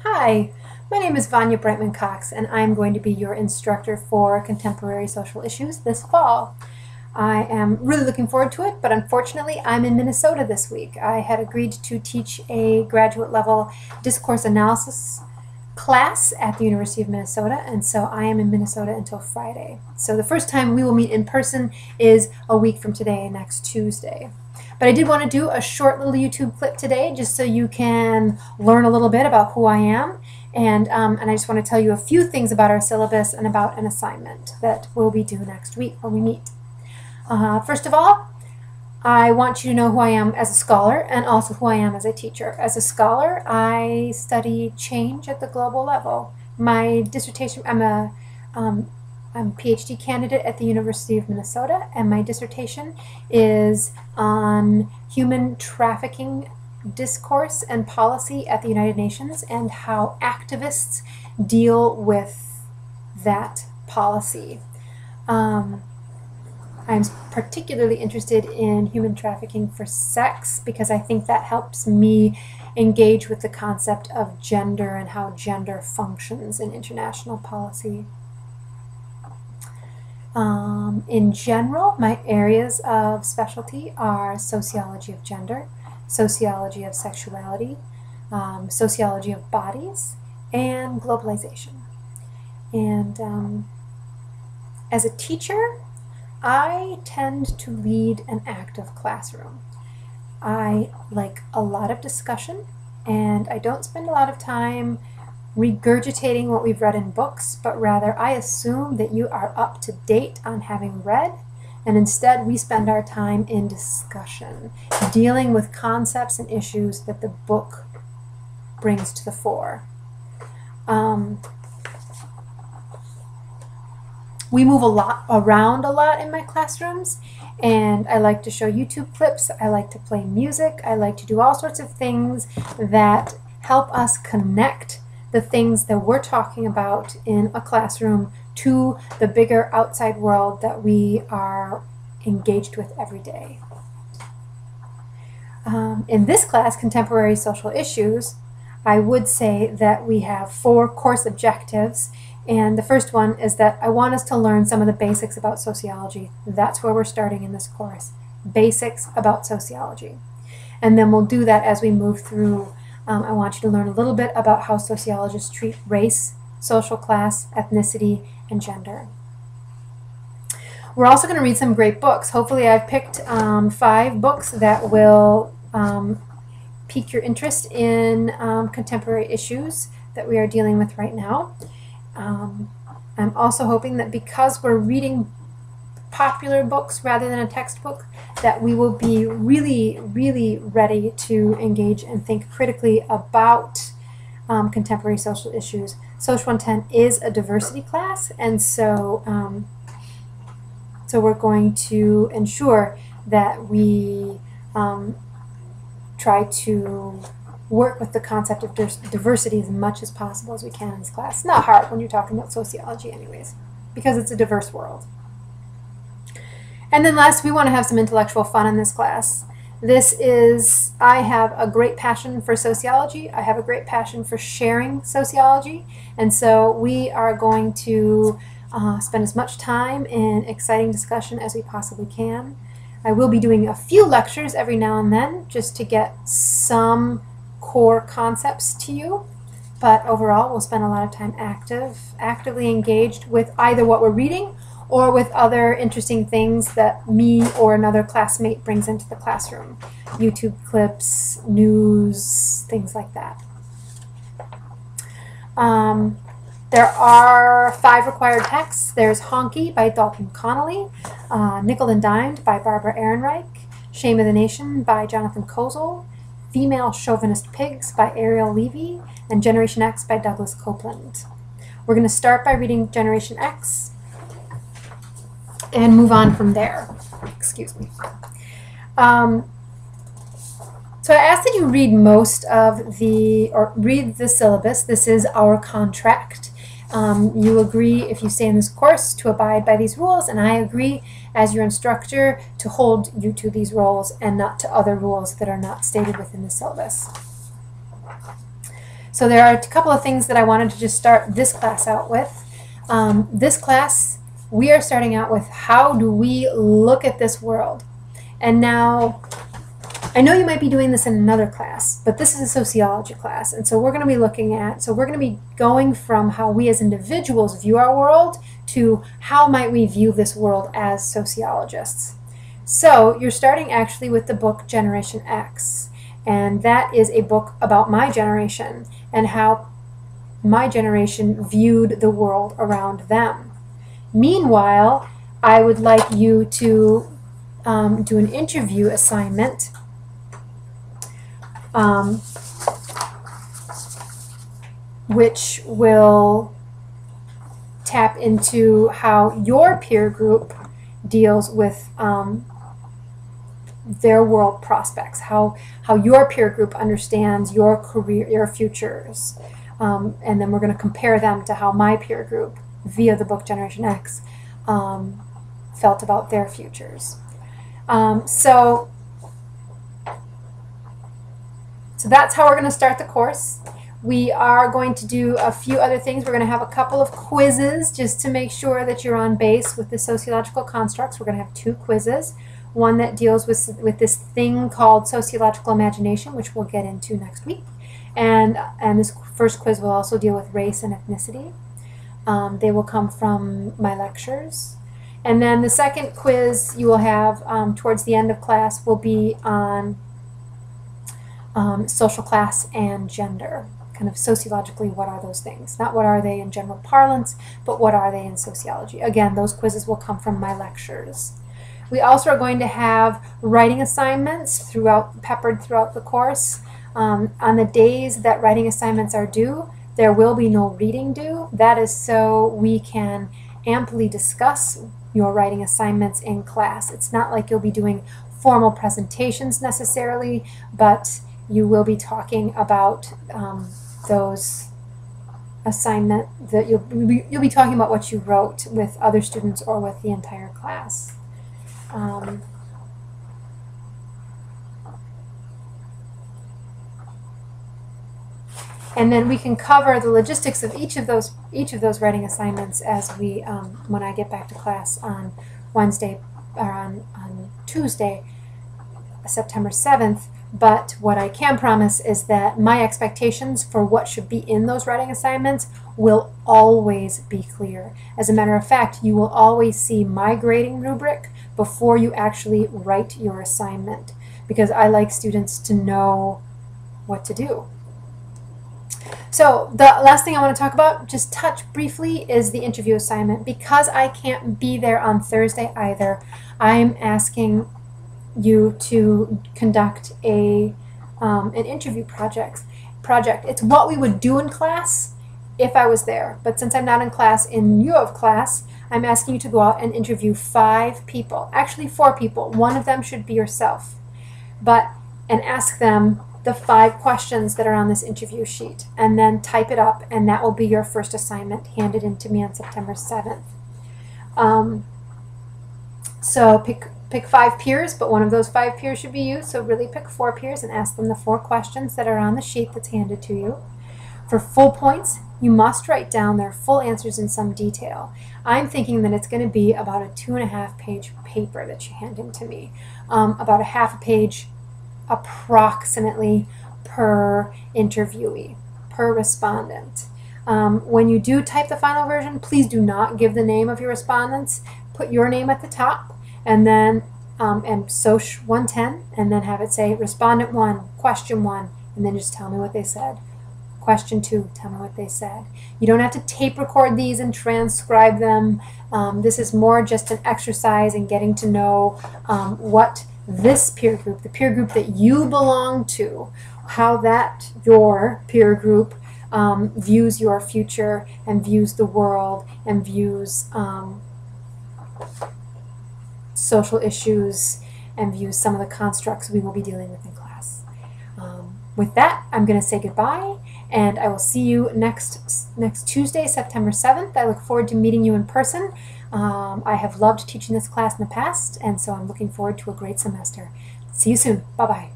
Hi, my name is Vanya Brightman Cox, and I'm going to be your instructor for Contemporary Social Issues this fall. I am really looking forward to it, but unfortunately, I'm in Minnesota this week. I had agreed to teach a graduate level discourse analysis class at the University of Minnesota, and so I am in Minnesota until Friday. So the first time we will meet in person is a week from today, next Tuesday. But I did want to do a short little YouTube clip today just so you can learn a little bit about who I am. And I just want to tell you a few things about our syllabus and about an assignment that we'll be due next week when we meet. First of all, I want you to know who I am as a scholar and also who I am as a teacher. As a scholar, I study change at the global level. My dissertation, I'm a PhD candidate at the University of Minnesota, and my dissertation is on human trafficking discourse and policy at the United Nations and how activists deal with that policy. I'm particularly interested in human trafficking for sex because I think that helps me engage with the concept of gender and how gender functions in international policy. In general, my areas of specialty are sociology of gender, sociology of sexuality, sociology of bodies, and globalization. And as a teacher, I tend to lead an active classroom. I like a lot of discussion, and I don't spend a lot of time regurgitating what we've read in books, but rather I assume that you are up to date on having read, and instead we spend our time in discussion, dealing with concepts and issues that the book brings to the fore. We move around a lot in my classrooms, and I like to show YouTube clips, I like to play music, I like to do all sorts of things that help us connect the things that we're talking about in a classroom to the bigger outside world that we are engaged with every day. In this class, Contemporary Social Issues, I would say that we have 4 course objectives, and the first one is that I want us to learn some of the basics about sociology. That's where we're starting in this course, basics about sociology. And then we'll do that as we move through. I want you to learn a little bit about how sociologists treat race, social class, ethnicity, and gender. We're also going to read some great books. Hopefully I've picked 5 books that will pique your interest in contemporary issues that we are dealing with right now. I'm also hoping that because we're reading popular books rather than a textbook, that we will be really, really ready to engage and think critically about contemporary social issues. Social 110 is a diversity class, and so we're going to ensure that we try to work with the concept of diversity as much as possible as we can in this class. It's not hard when you're talking about sociology anyways, because it's a diverse world. And then last, we want to have some intellectual fun in this class. I have a great passion for sociology. I have a great passion for sharing sociology. And so we are going to spend as much time in exciting discussion as we possibly can. I will be doing a few lectures every now and then just to get some core concepts to you. But overall, we'll spend a lot of time actively engaged with either what we're reading or with other interesting things that me or another classmate brings into the classroom. YouTube clips, news, things like that. There are 5 required texts. There's Honky by Dalton Connolly, Nickel and Dimed by Barbara Ehrenreich, Shame of the Nation by Jonathan Kozol, Female Chauvinist Pigs by Ariel Levy, and Generation X by Douglas Copeland. We're going to start by reading Generation X and move on from there. Excuse me. So I asked that you read read the syllabus. This is our contract. You agree, if you stay in this course, to abide by these rules, and I agree as your instructor to hold you to these rules and not to other rules that are not stated within the syllabus. So there are a couple of things that I wanted to just start this class out with. This class, we are starting out with how do we look at this world? And now, I know you might be doing this in another class, but this is a sociology class, and so we're going to be going from how we as individuals view our world to how might we view this world as sociologists. So you're starting actually with the book Generation X, and that is a book about my generation and how my generation viewed the world around them. Meanwhile, I would like you to do an interview assignment which will tap into how your peer group deals with their world prospects, how your peer group understands your career, your futures. And then we're going to compare them to how my peer group, via the book Generation X, felt about their futures. So that's how we're going to start the course. We are going to do a few other things. We're going to have a couple of quizzes just to make sure that you're on base with the sociological constructs. We're going to have 2 quizzes. One that deals with this thing called sociological imagination, which we'll get into next week. And this first quiz will also deal with race and ethnicity. They will come from my lectures. And then the second quiz you will have towards the end of class will be on social class and gender. Kind of sociologically, what are those things? Not what are they in general parlance, but what are they in sociology? Again, those quizzes will come from my lectures. We also are going to have writing assignments peppered throughout the course. On the days that writing assignments are due, there will be no reading due. That is so we can amply discuss your writing assignments in class. It's not like you'll be doing formal presentations necessarily, but you will be talking about those assignment that you'll be talking about what you wrote with other students or with the entire class. And then we can cover the logistics of each of those writing assignments as we when I get back to class on Wednesday or on Tuesday, September 7th. But what I can promise is that my expectations for what should be in those writing assignments will always be clear. As a matter of fact, you will always see my grading rubric before you actually write your assignment, because I like students to know what to do. So the last thing I want to talk about, just touch briefly, is the interview assignment. Because I can't be there on Thursday either, I'm asking you to conduct an interview project. It's what we would do in class if I was there. But since I'm not in class in lieu of class, I'm asking you to go out and interview 5 people. Actually 4 people. One of them should be yourself. And ask them the 5 questions that are on this interview sheet. And then type it up, and that will be your first assignment handed in to me on September 7th. So pick 5 peers, but one of those 5 peers should be you. So really pick 4 peers and ask them the 4 questions that are on the sheet that's handed to you. For full points, you must write down their full answers in some detail. I'm thinking that it's going to be about a 2.5-page paper that you hand in to me. About a half a page approximately per interviewee, per respondent. When you do type the final version, please do not give the name of your respondents. Put your name at the top, and then and Soc 110, and then have it say Respondent 1, Question 1, and then just tell me what they said. Question 2, tell me what they said. You don't have to tape record these and transcribe them. This is more just an exercise in getting to know what this peer group, the peer group that you belong to, how that your peer group views your future and views the world and views social issues and views some of the constructs we will be dealing with in class. With that, I'm going to say goodbye, and I will see you next Tuesday, September 7th. I look forward to meeting you in person. I have loved teaching this class in the past, and so I'm looking forward to a great semester. See you soon. Bye-bye.